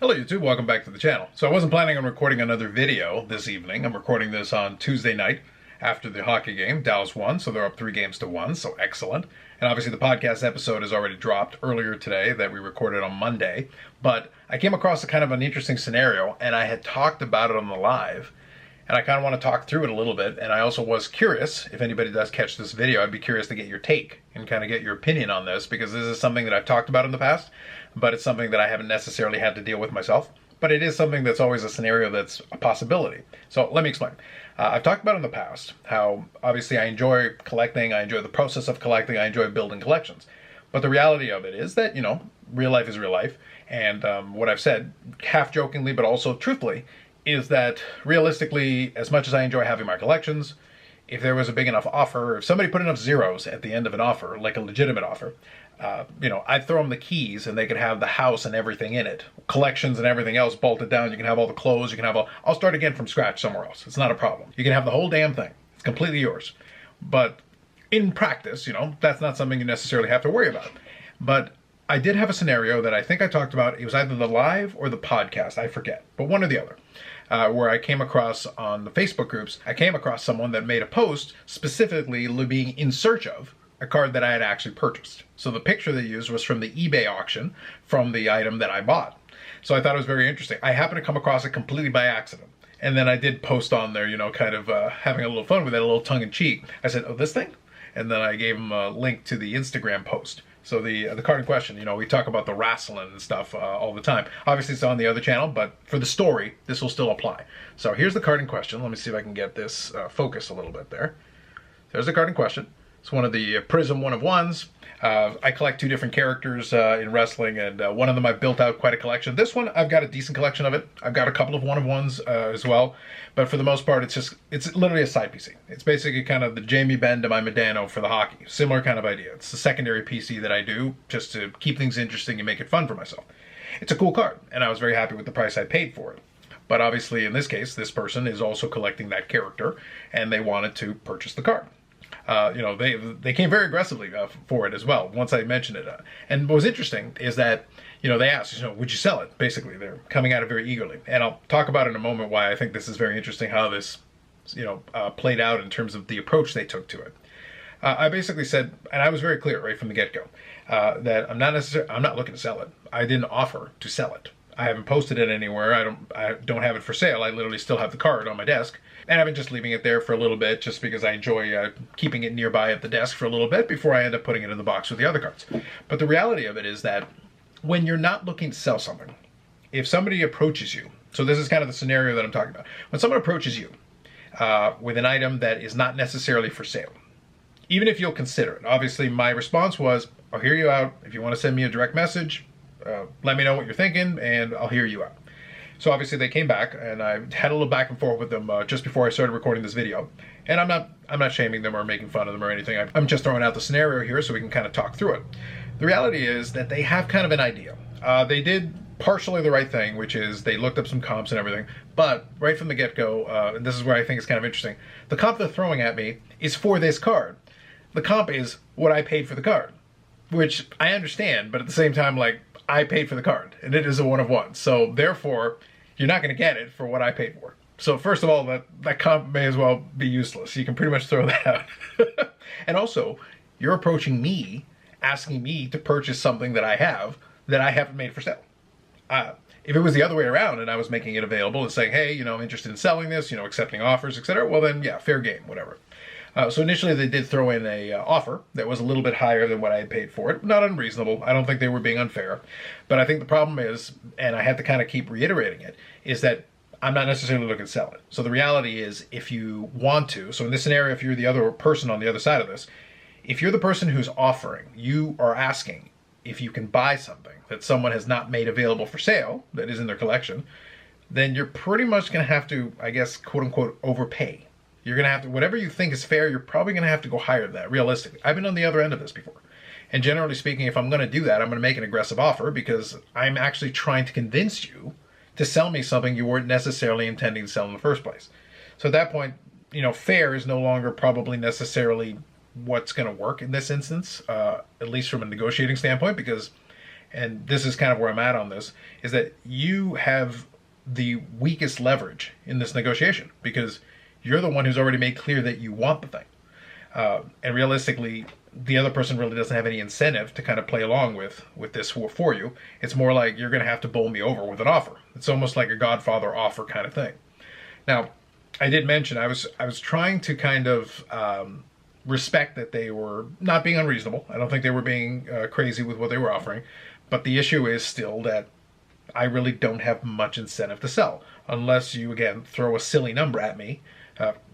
Hello YouTube, welcome back to the channel. So I wasn't planning on recording another video this evening. I'm recording this on Tuesday night after the hockey game. Dallas won, so they're up 3-1, so excellent. And obviously the podcast episode has already dropped earlier today that we recorded on Monday. But I came across a kind of an interesting scenario, and I had talked about it on the live. And I kind of want to talk through it a little bit. And I also was curious, if anybody does catch this video, I'd be curious to get your take and kind of get your opinion on this, because this is something that I've talked about in the past, but it's something that I haven't necessarily had to deal with myself. But it is something that's always a scenario that's a possibility. So let me explain. I've talked about in the past how obviously I enjoy collecting, I enjoy the process of collecting, I enjoy building collections. But the reality of it is that, real life is real life. And what I've said, half jokingly, but also truthfully, is that realistically, as much as I enjoy having my collections, if there was a big enough offer, if somebody put enough zeros at the end of an offer, like a legitimate offer, I'd throw them the keys and they could have the house and everything in it. Collections and everything else bolted down. You can have all the clothes, I'll start again from scratch somewhere else. It's not a problem. You can have the whole damn thing. It's completely yours. But in practice, that's not something you necessarily have to worry about. But I did have a scenario that I think I talked about. It was either the live or the podcast. I forget, but one or the other. Where I came across on the Facebook groups, I came across someone that made a post specifically being in search of a card that I had actually purchased. So the picture they used was from the eBay auction from the item that I bought. So I thought it was very interesting. I happened to come across it completely by accident. And then I did post on there, having a little fun with it, a little tongue in cheek. I said, oh, this thing? And then I gave him a link to the Instagram post. So the card in question, we talk about the wrestling and stuff all the time. Obviously, it's on the other channel, but for the story, this will still apply. So here's the card in question. Let me see if I can get this focused a little bit there. There's the card in question. It's one of the Prism 1-of-1s. I collect two different characters in wrestling, and one of them I've built out quite a collection. This one, I've got a decent collection of it. I've got a couple of 1-of-1s as well. But for the most part, it's literally a side PC. It's basically kind of the Jamie Benn to my Medano for the hockey. Similar kind of idea. It's the secondary PC that I do just to keep things interesting and make it fun for myself. It's a cool card, and I was very happy with the price I paid for it. But obviously, in this case, this person is also collecting that character, and they wanted to purchase the card. They came very aggressively for it as well once I mentioned it. And what was interesting is that, they asked, would you sell it? Basically, they're coming at it very eagerly. And I'll talk about in a moment why I think this is very interesting, how this, played out in terms of the approach they took to it. I basically said, and I was very clear right from the get-go, that I'm not looking to sell it. I didn't offer to sell it. I haven't posted it anywhere. I don't have it for sale. I literally still have the card on my desk. And I've been just leaving it there for a little bit just because I enjoy keeping it nearby at the desk for a little bit before I end up putting it in the box with the other cards. But the reality of it is that when you're not looking to sell something, if somebody approaches you, so this is kind of the scenario that I'm talking about. When someone approaches you with an item that is not necessarily for sale, even if you'll consider it, obviously my response was, I'll hear you out. If you want to send me a direct message, let me know what you're thinking and I'll hear you out. So obviously they came back, and I had a little back and forth with them just before I started recording this video. And I'm not shaming them or making fun of them or anything. I'm just throwing out the scenario here so we can kind of talk through it. The reality is that they have kind of an idea. They did partially the right thing, which is they looked up some comps and everything. But right from the get-go, and this is where I think it's kind of interesting, the comp they're throwing at me is for this card. The comp is what I paid for the card, which I understand, but at the same time, I paid for the card, and it is a 1-of-1. So therefore, you're not going to get it for what I paid for. So first of all, that comp may as well be useless. You can pretty much throw that out. And also, you're approaching me, asking me to purchase something that I haven't made for sale. If it was the other way around and I was making it available and saying, hey, I'm interested in selling this, accepting offers, etc., well then, yeah, fair game, whatever. So initially they did throw in a offer that was a little bit higher than what I had paid for it. Not unreasonable. I don't think they were being unfair. But I think the problem is, and I had to kind of keep reiterating it, is that I'm not necessarily looking to sell it. So the reality is, if you want to, so in this scenario, if you're the other person on the other side of this, if you're the person who's offering, you are asking if you can buy something that someone has not made available for sale, that is in their collection, then you're pretty much going to have to, I guess, quote unquote, overpay. You're going to have to, whatever you think is fair, you're probably going to have to go higher than that, realistically. I've been on the other end of this before. And generally speaking, if I'm going to do that, I'm going to make an aggressive offer because I'm actually trying to convince you to sell me something you weren't necessarily intending to sell in the first place. So at that point, fair is no longer probably necessarily what's going to work in this instance, at least from a negotiating standpoint, because and this is kind of where I'm at on this, is that you have the weakest leverage in this negotiation because you're the one who's already made clear that you want the thing. And realistically, the other person really doesn't have any incentive to kind of play along with this for you. It's more like you're going to have to bowl me over with an offer. It's almost like a Godfather offer kind of thing. Now, I did mention I was trying to kind of respect that they were not being unreasonable. I don't think they were being crazy with what they were offering. But the issue is still that I really don't have much incentive to sell unless you, again, throw a silly number at me.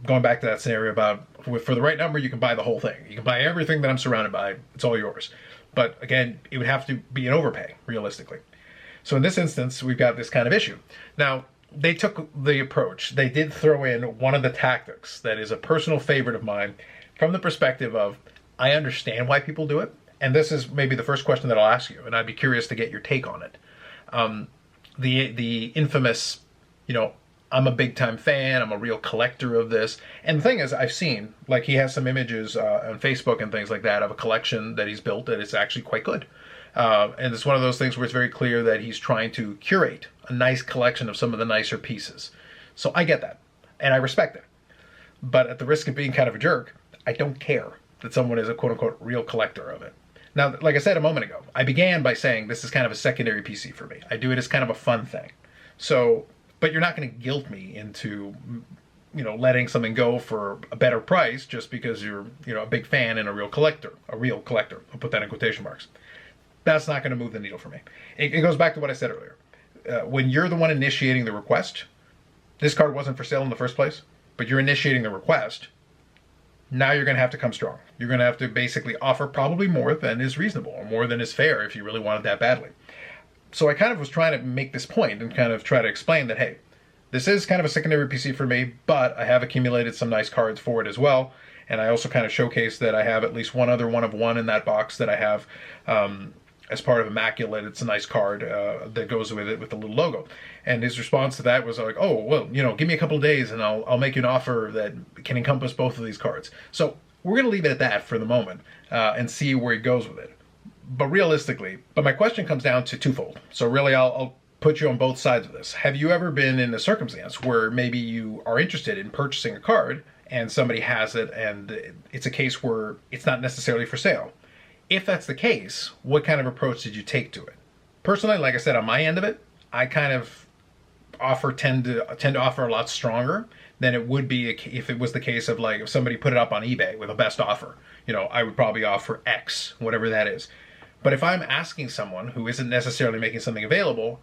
Going back to that scenario about for the right number, you can buy the whole thing. You can buy everything that I'm surrounded by. It's all yours. But again, it would have to be an overpay, realistically. So in this instance, we've got this kind of issue. Now, they took the approach. They did throw in one of the tactics that is a personal favorite of mine from the perspective of, I understand why people do it. And this is maybe the first question that I'll ask you, and I'd be curious to get your take on it. The infamous, I'm a big time fan, I'm a real collector of this. And the thing is, I've seen, like he has some images on Facebook and things like that of a collection that he's built that is actually quite good. And it's one of those things where it's very clear that he's trying to curate a nice collection of some of the nicer pieces. So I get that, and I respect that. But at the risk of being kind of a jerk, I don't care that someone is a quote-unquote real collector of it. Now, like I said a moment ago, I began by saying this is kind of a secondary PC for me. I do it as kind of a fun thing. So, but you're not going to guilt me into, letting something go for a better price just because you're, a big fan and a real collector. I'll put that in quotation marks. That's not going to move the needle for me. It goes back to what I said earlier. When you're the one initiating the request, this card wasn't for sale in the first place, but you're initiating the request. Now you're going to have to come strong. You're going to have to basically offer probably more than is reasonable or more than is fair if you really wanted that badly. So I kind of was trying to make this point and kind of try to explain that, hey, this is kind of a secondary PC for me, but I have accumulated some nice cards for it as well. And I also kind of showcased that I have at least one other one of one in that box that I have as part of Immaculate. It's a nice card that goes with it with the little logo. And his response to that was like, oh, well, give me a couple of days and I'll make you an offer that can encompass both of these cards. So we're going to leave it at that for the moment and see where he goes with it. But realistically, my question comes down to twofold. So really, I'll put you on both sides of this. Have you ever been in a circumstance where maybe you are interested in purchasing a card and somebody has it and it's a case where it's not necessarily for sale? If that's the case, what kind of approach did you take to it? Personally, like I said, on my end of it, I kind of tend to offer a lot stronger than it would be if it was the case of like if somebody put it up on eBay with a best offer. I would probably offer X, whatever that is. But if I'm asking someone who isn't necessarily making something available,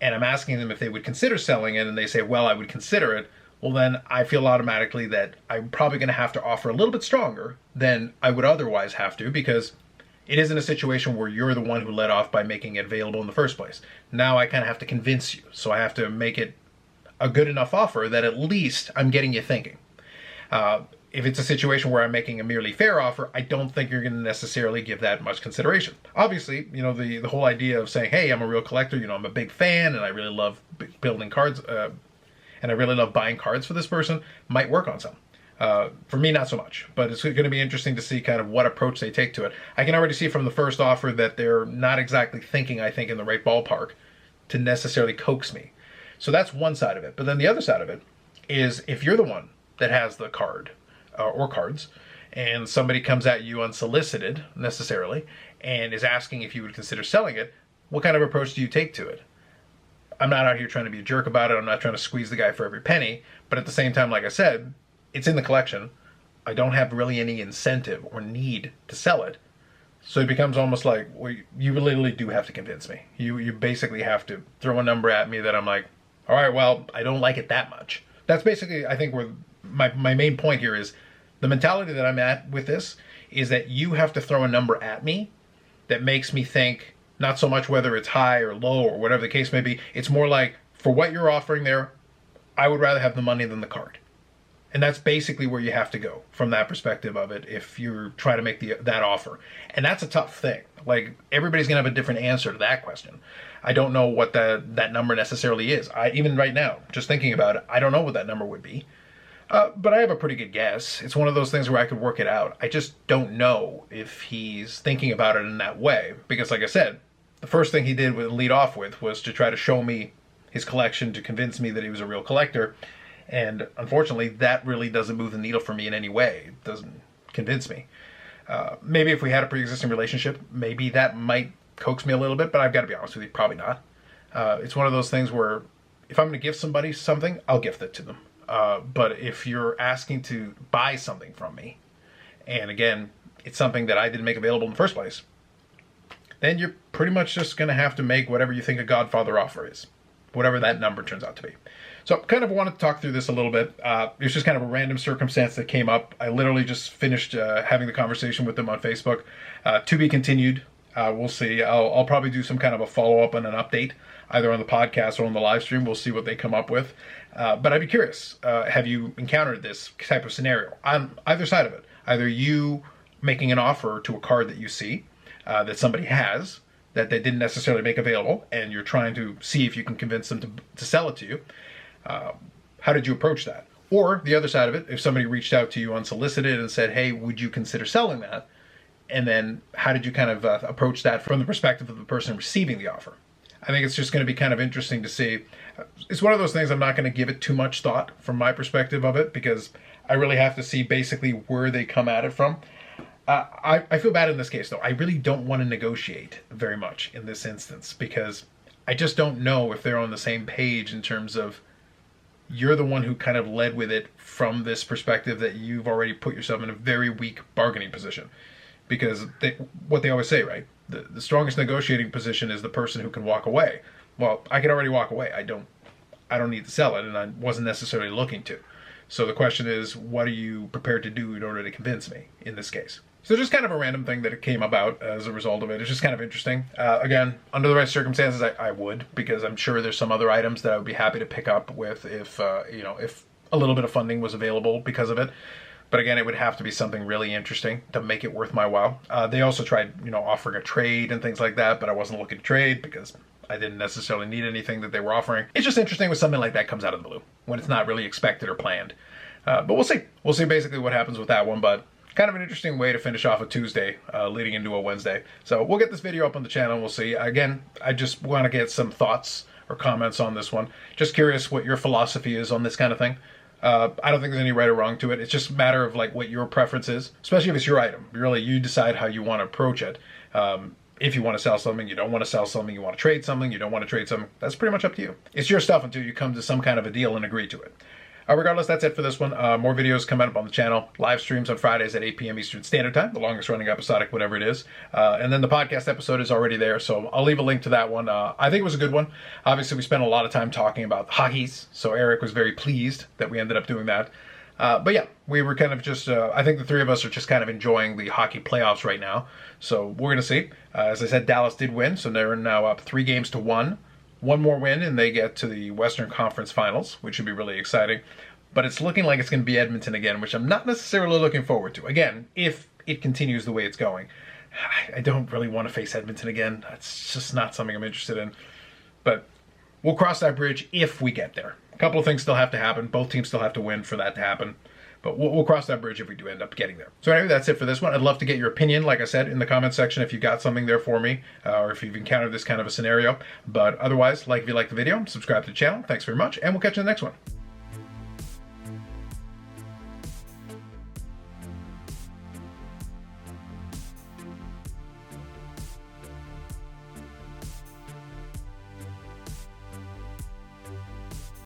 and I'm asking them if they would consider selling it, and they say, well, I would consider it, well, then I feel automatically that I'm probably going to have to offer a little bit stronger than I would otherwise have to, because it isn't a situation where you're the one who led off by making it available in the first place. Now I kind of have to convince you. So I have to make it a good enough offer that at least I'm getting you thinking. If it's a situation where I'm making a merely fair offer, I don't think you're going to necessarily give that much consideration. Obviously, the whole idea of saying, hey, I'm a real collector, I'm a big fan, and I really love building cards, and I really love buying cards for this person, might work on some. For me, not so much, but it's going to be interesting to see kind of what approach they take to it. I can already see from the first offer that they're not exactly thinking, I think, in the right ballpark to necessarily coax me. So that's one side of it. But then the other side of it is if you're the one that has the card or cards and somebody comes at you unsolicited necessarily and is asking if you would consider selling it, what kind of approach do you take to it? I'm not out here trying to be a jerk about it. I'm not trying to squeeze the guy for every penny. But at the same time, like I said, it's in the collection. I don't have really any incentive or need to sell it. So it becomes almost like, well, you literally do have to convince me. You basically have to throw a number at me that I'm like, all right, well, I don't like it that much. That's basically, I think, where my main point here is the mentality that I'm at with this is that you have to throw a number at me that makes me think not so much whether it's high or low or whatever the case may be. It's more like, for what you're offering there, I would rather have the money than the card. And that's basically where you have to go from that perspective of it if you're trying to make that offer. And that's a tough thing. Like, everybody's going to have a different answer to that question. I don't know what that number necessarily is. Even right now, just thinking about it, I don't know what that number would be. But I have a pretty good guess. It's one of those things where I could work it out. I just don't know if he's thinking about it in that way. Because like I said, the first thing he did lead off with was to try to show me his collection to convince me that he was a real collector. And unfortunately, that really doesn't move the needle for me in any way. It doesn't convince me. Maybe if we had a pre-existing relationship, maybe that might coax me a little bit, but I've got to be honest with you, probably not. It's one of those things where if I'm going to give somebody something, I'll gift it to them. But if you're asking to buy something from me, and again, it's something that I didn't make available in the first place, then you're pretty much just going to have to make whatever you think a Godfather offer is, whatever that number turns out to be. So kind of wanted to talk through this a little bit. It's just kind of a random circumstance that came up. I literally just finished having the conversation with them on Facebook. To be continued. We'll see. I'll probably do some kind of a follow-up and an update, either on the podcast or on the live stream. We'll see what they come up with. But I'd be curious. Have you encountered this type of scenario on either side of it? Either you making an offer to a card that you see that somebody has that they didn't necessarily make available, and you're trying to see if you can convince them to sell it to you. How did you approach that? Or the other side of it, if somebody reached out to you unsolicited and said, hey, would you consider selling that? And then how did you kind of approach that from the perspective of the person receiving the offer? I think it's just going to be kind of interesting to see. It's one of those things I'm not going to give it too much thought from my perspective of it, because I really have to see basically where they come at it from. I feel bad in this case, though. I really don't want to negotiate very much in this instance, because I just don't know if they're on the same page in terms of you're the one who kind of led with it from this perspective that you've already put yourself in a very weak bargaining position. Because what they always say, right? The strongest negotiating position is the person who can walk away. Well, I could already walk away. I don't need to sell it, and I wasn't necessarily looking to. So the question is, what are you prepared to do in order to convince me in this case? So just kind of a random thing that it came about as a result of it. It's just kind of interesting. Again, under the right circumstances, I would, because I'm sure there's some other items that I would be happy to pick up with if if a little bit of funding was available because of it. But again, it would have to be something really interesting to make it worth my while. They also tried, offering a trade and things like that, but I wasn't looking to trade because I didn't necessarily need anything that they were offering. It's just interesting when something like that comes out of the blue, when it's not really expected or planned. But we'll see. We'll see basically what happens with that one, but kind of an interesting way to finish off a Tuesday leading into a Wednesday. So we'll get this video up on the channel. We'll see. Again, I just want to get some thoughts or comments on this one. Just curious what your philosophy is on this kind of thing. I don't think there's any right or wrong to it. It's just a matter of like what your preference is, especially if it's your item. Really, you decide how you want to approach it. If you want to sell something, you don't want to sell something, you want to trade something, you don't want to trade something, that's pretty much up to you. It's your stuff until you come to some kind of a deal and agree to it. Regardless, that's it for this one. More videos coming up on the channel. Live streams on Fridays at 8 p.m. Eastern Standard Time, the longest running episodic, whatever it is. And then the podcast episode is already there, so I'll leave a link to that one. I think it was a good one. Obviously, we spent a lot of time talking about hockeys, so Eric was very pleased that we ended up doing that. But yeah, we were kind of just, I think the three of us are just kind of enjoying the hockey playoffs right now. So we're going to see. As I said, Dallas did win, so they're now up 3-1. One more win, and they get to the Western Conference Finals, which should be really exciting. But it's looking like it's going to be Edmonton again, which I'm not necessarily looking forward to. Again, if it continues the way it's going. I don't really want to face Edmonton again. It's just not something I'm interested in. But we'll cross that bridge if we get there. A couple of things still have to happen. Both teams still have to win for that to happen. But we'll cross that bridge if we do end up getting there. So anyway, that's it for this one. I'd love to get your opinion, like I said, in the comment section if you got something there for me, or if you've encountered this kind of a scenario. But otherwise, if you like the video, subscribe to the channel. Thanks very much, and we'll catch you in the next one.